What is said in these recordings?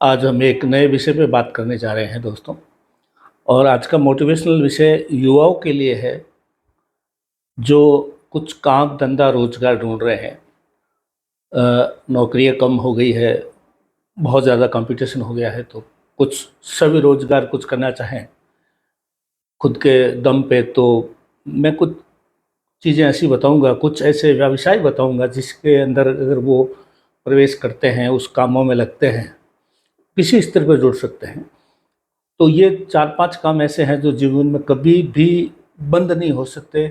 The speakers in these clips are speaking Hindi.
आज हम एक नए विषय पे बात करने जा रहे हैं दोस्तों। और आज का मोटिवेशनल विषय युवाओं के लिए है जो कुछ काम धंधा रोजगार ढूंढ रहे हैं। नौकरियां कम हो गई है, बहुत ज़्यादा कंपटीशन हो गया है, तो कुछ सभी रोजगार कुछ करना चाहें खुद के दम पे। तो मैं कुछ चीज़ें ऐसी बताऊंगा, कुछ ऐसे व्यवसाय बताऊंगा जिसके अंदर अगर वो प्रवेश करते हैं, उस कामों में लगते हैं, किसी स्तर पर जुड़ सकते हैं। तो ये 4-5 काम ऐसे हैं जो जीवन में कभी भी बंद नहीं हो सकते,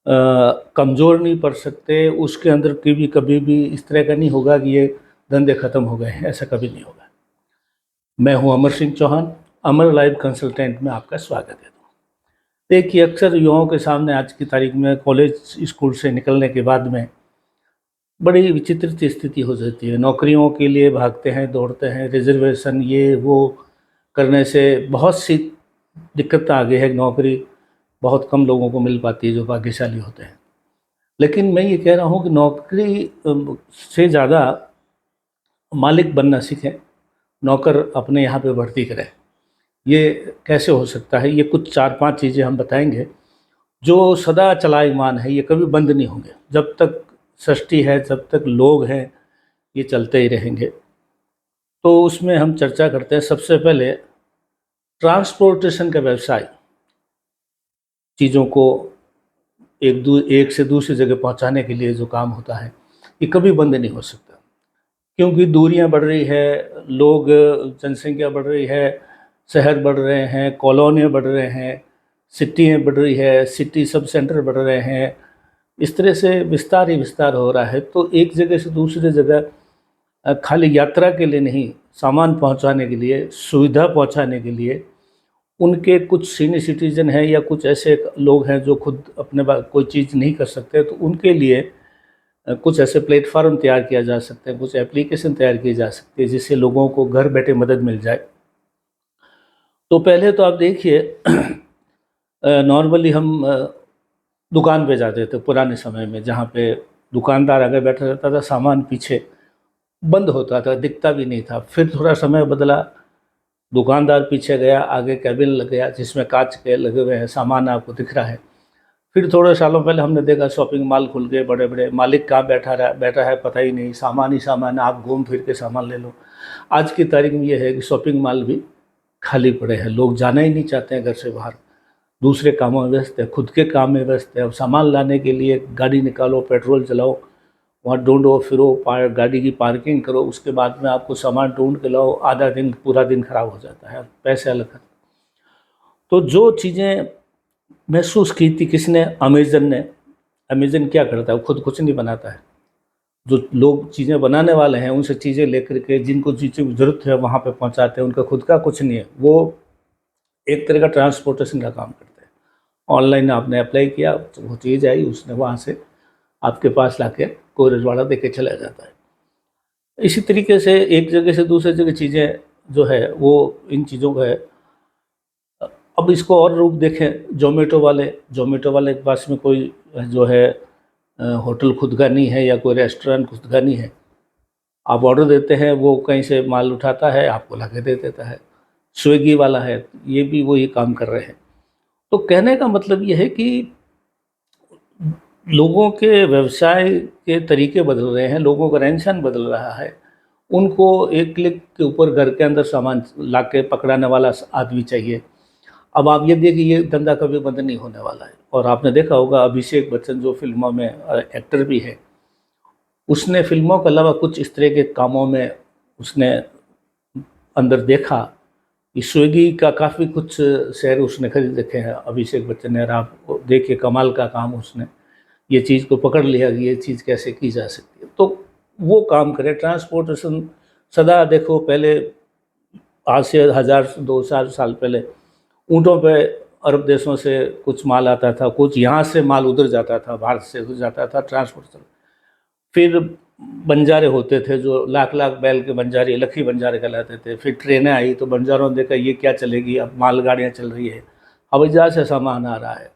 कमज़ोर नहीं पड़ सकते। उसके अंदर कभी भी इस तरह का नहीं होगा कि ये धंधे ख़त्म हो गए हैं, ऐसा कभी नहीं होगा। मैं हूं अमर सिंह चौहान, अमर लाइफ कंसल्टेंट में आपका स्वागत है। देखिए, अक्सर युवाओं के सामने आज की तारीख में कॉलेज स्कूल से निकलने के बाद में बड़ी विचित्र स्थिति हो जाती है। नौकरियों के लिए भागते हैं, दौड़ते हैं, रिजर्वेशन ये वो करने से बहुत सी दिक्कत आ गई है। नौकरी बहुत कम लोगों को मिल पाती है जो भाग्यशाली होते हैं। लेकिन मैं ये कह रहा हूँ कि नौकरी से ज़्यादा मालिक बनना सीखें, नौकर अपने यहाँ पे भर्ती करें। ये कैसे हो सकता है? ये कुछ 4-5 चीज़ें हम बताएंगे जो सदा चलायमान है, ये कभी बंद नहीं होंगे। जब तक सृष्टि है, जब तक लोग हैं, ये चलते ही रहेंगे। तो उसमें हम चर्चा करते हैं। सबसे पहले ट्रांसपोर्टेशन का व्यवसाय, चीज़ों को एक से दूसरी जगह पहुंचाने के लिए जो काम होता है, ये कभी बंद नहीं हो सकता। क्योंकि दूरियां बढ़ रही है, लोग, जनसंख्या बढ़ रही है, शहर बढ़ रहे हैं, कॉलोनियाँ बढ़ रहे हैं, सिटियाँ बढ़ रही है, सिटी सब सेंटर बढ़ रहे हैं। इस तरह से विस्तार ही विस्तार हो रहा है। तो एक जगह से दूसरी जगह खाली यात्रा के लिए नहीं, सामान पहुंचाने के लिए, सुविधा पहुंचाने के लिए उनके कुछ सीनियर सिटीजन हैं या कुछ ऐसे लोग हैं जो खुद अपने कोई चीज़ नहीं कर सकते, तो उनके लिए कुछ ऐसे प्लेटफार्म तैयार किया जा सकते हैं, कुछ एप्लीकेशन तैयार की जा सकती है जिससे लोगों को घर बैठे मदद मिल जाए। तो पहले तो आप देखिए, नॉर्मली हम दुकान पे जाते थे पुराने समय में, जहाँ पे दुकानदार आगे बैठा रहता था, सामान पीछे बंद होता था, दिखता भी नहीं था। फिर थोड़ा समय बदला, दुकानदार पीछे गया, आगे कैबिन लग गया जिसमें कांच के लगे हुए हैं, सामान आपको दिख रहा है। फिर थोड़े सालों पहले हमने देखा शॉपिंग मॉल खुल गए बड़े बड़े, मालिक कहाँ बैठा है पता ही नहीं, सामान ही सामान है, आप घूम फिर के सामान ले लो। आज की तारीख में ये है कि शॉपिंग मॉल भी खाली पड़े हैं, लोग जाना ही नहीं चाहते हैं घर से बाहर, दूसरे कामों में व्यस्त है, खुद के काम में व्यस्त है। अब सामान लाने के लिए गाड़ी निकालो, पेट्रोल चलाओ, वहाँ ढूंढो फिरो, गाड़ी की पार्किंग करो, उसके बाद में आपको सामान ढूंढ के लाओ, आधा दिन पूरा दिन खराब हो जाता है, पैसे अलग। तो जो चीज़ें महसूस की थी किसने? अमेज़न ने। अमेज़न क्या करता है? वो खुद कुछ नहीं बनाता है। जो लोग चीज़ें बनाने वाले हैं उनसे चीज़ें लेकर के जिनको चीज़ों की ज़रूरत है वहाँ पे पहुँचाते हैं, उनका खुद का कुछ नहीं है। वो एक तरह का ट्रांसपोर्टेशन का काम करते हैं। ऑनलाइन आपने अप्लाई किया, तो वो चीज़ आई, उसने वहाँ से आपके पास लाके कोरियर वाला देके चला जाता है। इसी तरीके से एक जगह से दूसरी जगह चीज़ें जो है वो इन चीज़ों का है। अब इसको और रूप देखें, ज़ोमैटो वाले के पास में कोई जो है होटल खुद का नहीं है या कोई रेस्टोरेंट खुद का नहीं है। आप ऑर्डर देते हैं, वो कहीं से माल उठाता है, आपको ला के दे देता है। स्विगी वाला है, ये भी वही काम कर रहे हैं। तो कहने का मतलब ये है कि लोगों के व्यवसाय के तरीके बदल रहे हैं, लोगों का रहन-सहन बदल रहा है। उनको एक क्लिक के ऊपर घर के अंदर सामान ला के पकड़ाने वाला आदमी चाहिए। अब आप ये देखिए, ये धंधा कभी बंद नहीं होने वाला है। और आपने देखा होगा अभिषेक बच्चन जो फ़िल्मों में एक्टर भी है, उसने फ़िल्मों के अलावा कुछ इस तरह के कामों में उसने अंदर देखा कि स्विगी का काफ़ी कुछ शेयर उसने खरीद रखे हैं अभिषेक बच्चन ने। और आप देखिए कमाल का काम, उसने ये चीज़ को पकड़ लिया कि ये चीज़ कैसे की जा सकती है। तो वो काम करे। ट्रांसपोर्टेशन सदा देखो, पहले आज से 1000-2000 साल पहले ऊँटों पे अरब देशों से कुछ माल आता था, कुछ यहाँ से माल उधर जाता था, भारत से उधर जाता था, ट्रांसपोर्टेशन। फिर बंजारे होते थे जो लाख लाख बैल के बंजारे, लखी बंजारे कहलाते थे। फिर ट्रेनें आई तो बंजारों ने देखा ये क्या चलेगी, अब मालगाड़ियाँ चल रही है, हवाई जहाज़ से सामान आ रहा है,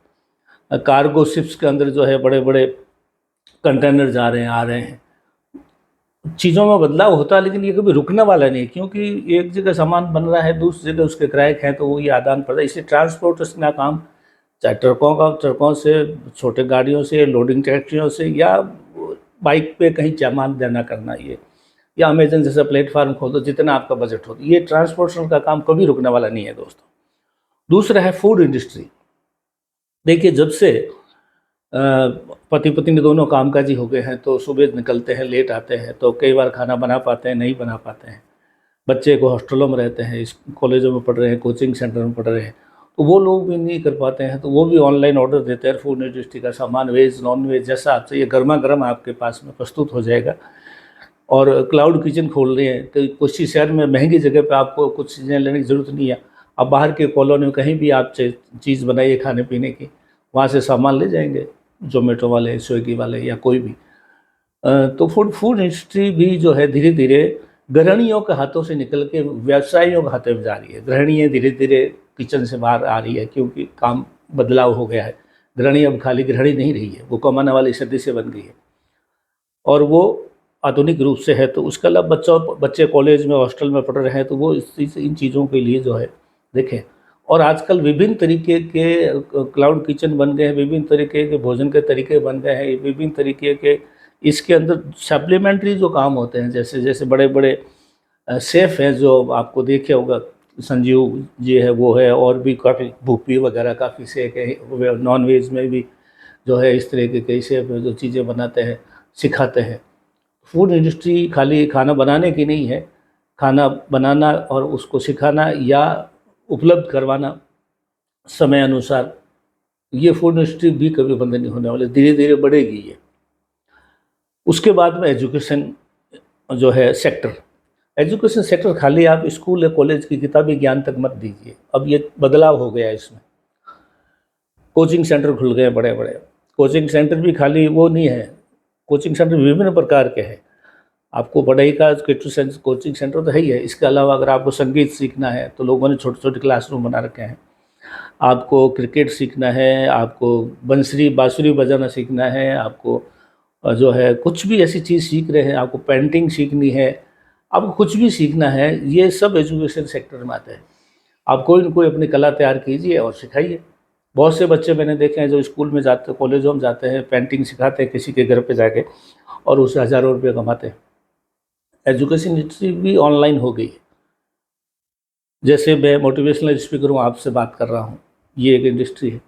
कार्गो शिप्स के अंदर जो है बड़े बड़े कंटेनर जा रहे हैं, आ रहे हैं। चीज़ों में बदलाव होता है, लेकिन ये कभी रुकने वाला नहीं है, क्योंकि एक जगह सामान बन रहा है, दूसरी जगह उसके ग्राहक हैं, तो वो ये आदान प्रदान, इसलिए ट्रांसपोर्टेशन का काम, चाहे ट्रकों से, छोटे गाड़ियों से, लोडिंग टैक्सियों से, या बाइक पे कहीं सामान देना करना, ये या अमेजन जैसा प्लेटफॉर्म खोल दो, जितना आपका बजट हो, ये ट्रांसपोर्टेशन का काम कभी रुकने वाला नहीं है दोस्तों। दूसरा है फूड इंडस्ट्री। देखिए, जब से पति पत्नी दोनों कामकाजी हो गए हैं, तो सुबह निकलते हैं, लेट आते हैं, तो कई बार खाना बना पाते हैं, नहीं बना पाते हैं। बच्चे को हॉस्टलों में रहते हैं, इस कॉलेजों में पढ़ रहे हैं, कोचिंग सेंटर में पढ़ रहे हैं, तो वो लोग भी नहीं कर पाते हैं, तो वो भी ऑनलाइन ऑर्डर देते हैं। फूड इंडस्ट्री का सामान, वेज नॉन वेज, जैसा आप चाहिए गर्मा गर्म आपके पास में प्रस्तुत हो जाएगा। और क्लाउड किचन खोल रहे हैं, तो कुछ ही शहर में महंगी जगह पे आपको कुछ चीज़ें लेने की ज़रूरत नहीं है। आप बाहर के कॉलोनी में कहीं भी आप चीज़ बनाइए खाने पीने की, वहाँ से सामान ले जाएंगे, जोमेटो वाले, स्विगी वाले, या कोई भी। तो फूड फूड इंडस्ट्री भी जो है धीरे धीरे गृहिणियों के हाथों से निकल के व्यवसायियों के हाथों में जा रही है। गृहिणियाँ धीरे धीरे किचन से बाहर आ रही है, क्योंकि काम बदलाव हो गया है। गृहिणी अब खाली गृहिणी नहीं रही है, वो कमाने वाली सदस्य बन गई है, और वो आधुनिक रूप से है। तो उसके अलावा बच्चे कॉलेज में, हॉस्टल में पढ़ रहे हैं, तो वो इन चीज़ों के लिए जो है देखें। और आजकल विभिन्न तरीके के क्लाउड किचन बन गए हैं, विभिन्न तरीके के भोजन के तरीके बन गए हैं, विभिन्न तरीके के इसके अंदर सप्लीमेंट्री जो काम होते हैं, जैसे जैसे बड़े बड़े शेफ़ हैं, जो आपको देखे होगा, संजीव जी है, वो है, और भी काफ़ी भूपी वगैरह काफ़ी शेफ़ है, नॉन वेज में भी जो है इस तरह के कई शेफ़ हैं जो चीज़ें बनाते हैं, सिखाते हैं। फूड इंडस्ट्री खाली खाना बनाने की नहीं है, खाना बनाना और उसको सिखाना या उपलब्ध करवाना समय अनुसार, ये फूड इंडस्ट्री भी कभी बंद नहीं होने वाली, धीरे धीरे बढ़ेगी ये। उसके बाद में एजुकेशन जो है सेक्टर, एजुकेशन सेक्टर खाली आप स्कूल या कॉलेज की किताबी ज्ञान तक मत दीजिए, अब ये बदलाव हो गया है इसमें। कोचिंग सेंटर खुल गए बड़े बड़े, कोचिंग सेंटर भी खाली वो नहीं है, कोचिंग सेंटर विभिन्न प्रकार के हैं। आपको पढ़ाई का कोचिंग सेंटर तो है ही है, इसके अलावा अगर आपको संगीत सीखना है, तो लोगों ने छोटे छोटे क्लासरूम बना रखे हैं। आपको क्रिकेट सीखना है, आपको बंसरी बांसुरी बजाना सीखना है, आपको जो है कुछ भी ऐसी चीज़ सीख रहे हैं, आपको पेंटिंग सीखनी है, आपको कुछ भी सीखना है, ये सब एजुकेशन सेक्टर में आते हैं। आप कोई न कोई अपनी कला तैयार कीजिए और सिखाइए। बहुत से बच्चे मैंने देखे हैं जो स्कूल में जाते, कॉलेजों में जाते हैं, पेंटिंग सिखाते हैं किसी के घर पे जाके, और उससे हज़ारों रुपये कमाते हैं। एजुकेशन इंडस्ट्री भी ऑनलाइन हो गई है। जैसे मैं मोटिवेशनल स्पीकर हूँ, आपसे बात कर रहा हूँ, ये एक इंडस्ट्री है।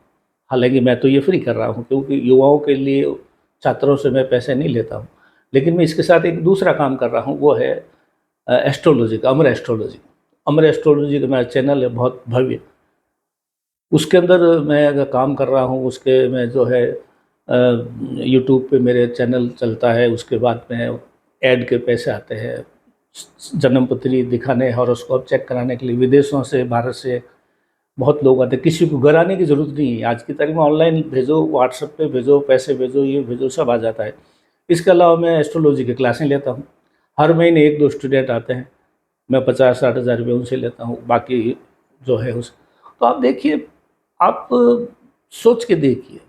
हालांकि मैं तो ये फ्री कर रहा हूँ, क्योंकि युवाओं के लिए, छात्रों से मैं पैसे नहीं लेता हूँ। लेकिन मैं इसके साथ एक दूसरा काम कर रहा हूँ, वो है एस्ट्रोलॉजी का, अमर एस्ट्रोलॉजी। अमर एस्ट्रोलॉजी का मेरा चैनल है, बहुत भव्य। उसके अंदर मैं अगर काम कर रहा हूँ, उसके में जो है यूट्यूब पे मेरे चैनल चलता है, उसके बाद में ऐड के पैसे आते हैं, जन्मपत्री दिखाने, हॉरोस्कोप चेक कराने के लिए विदेशों से, भारत से बहुत लोग आते हैं। किसी को घर आने की ज़रूरत नहीं है, आज की तारीख में ऑनलाइन भेजो, व्हाट्सएप पे भेजो, पैसे भेजो, ये भेजो, सब आ जाता है। इसके अलावा मैं एस्ट्रोलॉजी की क्लासें लेता हूँ, हर महीने 1-2 स्टूडेंट आते हैं, मैं 50-60 हज़ार रुपये उनसे लेता हूँ, बाकी जो है उस। तो आप देखिए, आप सोच के देखिए,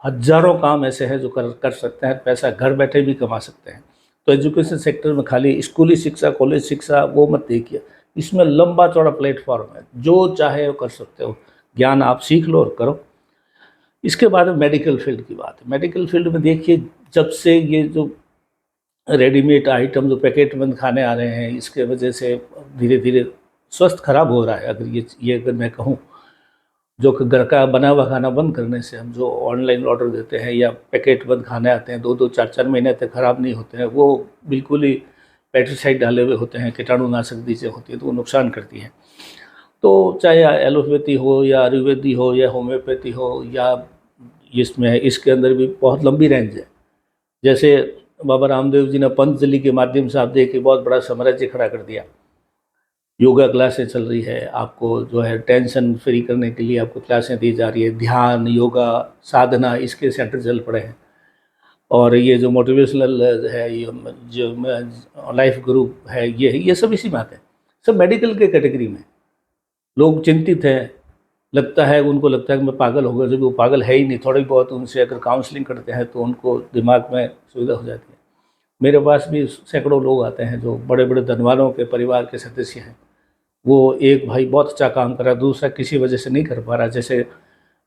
हज़ारों काम ऐसे हैं जो कर कर सकते हैं, पैसा घर बैठे भी कमा सकते हैं। तो एजुकेशन सेक्टर में खाली स्कूली शिक्षा, कॉलेज शिक्षा वो मत देखिए, इसमें लंबा चौड़ा प्लेटफॉर्म है, जो चाहे वो कर सकते हो, ज्ञान आप सीख लो और करो। इसके बाद में मेडिकल फील्ड की बात है। मेडिकल फील्ड में देखिए, जब से ये जो रेडीमेड आइटम, जो पैकेट बंद खाने आ रहे हैं, इसके वजह से धीरे धीरे स्वास्थ्य खराब हो रहा है। अगर ये अगर मैं कहूँ, जो कि घर का बना हुआ खाना बंद करने से, हम जो ऑनलाइन ऑर्डर देते हैं या पैकेट बंद खाने आते हैं, 2-2 4-4 महीने तक ख़राब नहीं होते हैं, वो बिल्कुल ही पेस्टिसाइड डाले हुए होते हैं, कीटाणुनाशक चीज़ें होती हैं, तो वो नुकसान करती हैं। तो चाहे एलोपैथी हो या आयुर्वेदी हो या होम्योपैथी हो, या इसमें इसके अंदर भी बहुत लंबी रेंज है। जैसे बाबा रामदेव जी ने पतंजलि के माध्यम से आप देखिए बहुत बड़ा साम्राज्य खड़ा कर दिया। योगा क्लासें चल रही है, आपको जो है टेंशन फ्री करने के लिए आपको क्लासें दी जा रही है, ध्यान, योगा, साधना, इसके सेंटर चल पड़े हैं। और ये जो मोटिवेशनल है, ये जो लाइफ ग्रुप है, ये सब इसी में आते हैं। सब मेडिकल के कैटेगरी में। लोग चिंतित हैं, लगता है, उनको लगता है कि मैं पागल हो गया, जब वो पागल है ही नहीं। थोड़ी बहुत उनसे अगर काउंसलिंग करते हैं तो उनको दिमाग में सुविधा हो जाती है। मेरे पास भी सैकड़ों लोग आते हैं जो बड़े बड़े धनवानों के परिवार के सदस्य हैं। वो एक भाई बहुत अच्छा काम कर रहा है, दूसरा किसी वजह से नहीं कर पा रहा, जैसे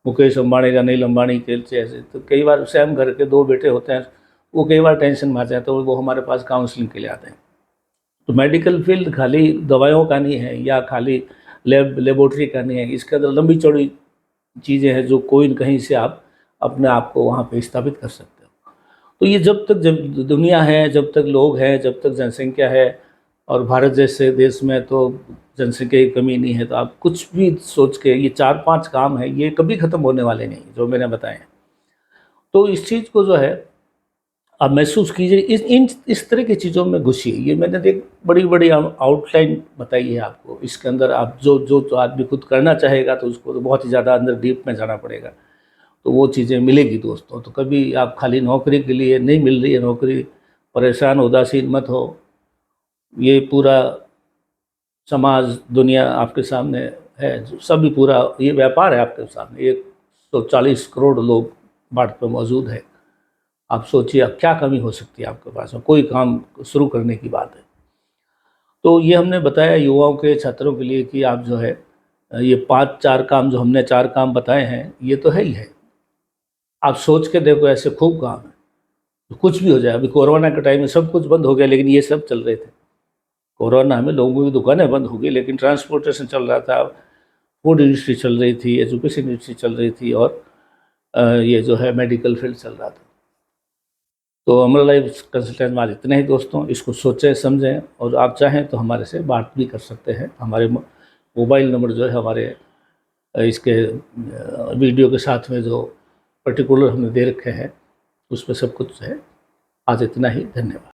मुकेश अंबानी या अनिल अंबानी के जैसे। तो कई बार सेम घर के दो बेटे होते हैं, वो कई बार टेंशन में आ जाते हैं, तो वो हमारे पास काउंसलिंग के लिए आते हैं। तो मेडिकल फील्ड खाली दवाइयों का नहीं है या खाली लेबोरेटरी का नहीं है, इसके अंदर लंबी चौड़ी चीज़ें हैं जो कोई न कहीं से आप अपने आप को वहाँ पे स्थापित कर सकते हो। तो ये जब दुनिया है, जब तक लोग हैं, जब तक जनसंख्या है, और भारत जैसे देश में तो जनसंख्या की कमी नहीं है, तो आप कुछ भी सोच के ये 4-5 काम है, ये कभी ख़त्म होने वाले नहीं जो मैंने बताए हैं। तो इस चीज़ को जो है आप महसूस कीजिए, इस तरह की चीज़ों में घुसिए। ये मैंने एक बड़ी बड़ी आउटलाइन बताई है आपको, इसके अंदर आप जो आदमी खुद करना चाहेगा तो उसको तो बहुत ही ज़्यादा अंदर डीप में जाना पड़ेगा, तो वो चीज़ें मिलेगी दोस्तों। तो कभी आप खाली नौकरी के लिए नहीं मिल रही है नौकरी, परेशान उदासीन मत हो। ये पूरा समाज दुनिया आपके सामने है, सभी पूरा ये व्यापार है आपके सामने। 140 करोड़ लोग भारत में मौजूद है। आप सोचिए अब क्या कमी हो सकती है आपके पास में, कोई काम शुरू करने की बात है। तो ये हमने बताया युवाओं के, छात्रों के लिए कि आप जो है ये 5-4 काम जो हमने 4 काम बताए हैं, ये तो है ही है। आप सोच के देखो, ऐसे खूब काम है, तो कुछ भी हो जाए। अभी कोरोना के टाइम में सब कुछ बंद हो गया, लेकिन ये सब चल रहे थे। कोरोना में लोगों की दुकानें बंद हो गई, लेकिन ट्रांसपोर्टेशन चल रहा था, फूड इंडस्ट्री चल रही थी, एजुकेशन इंडस्ट्री चल रही थी, और ये जो है मेडिकल फील्ड चल रहा था। तो अमर लाइफ कंसल्टेंट में आज इतने ही दोस्तों। इसको सोचें समझें, और आप चाहें तो हमारे से बात भी कर सकते हैं। हमारे मोबाइल नंबर जो है हमारे इसके वीडियो के साथ में जो पर्टिकुलर हमने दे रखे हैं, उसमें सब कुछ है। आज इतना ही, धन्यवाद।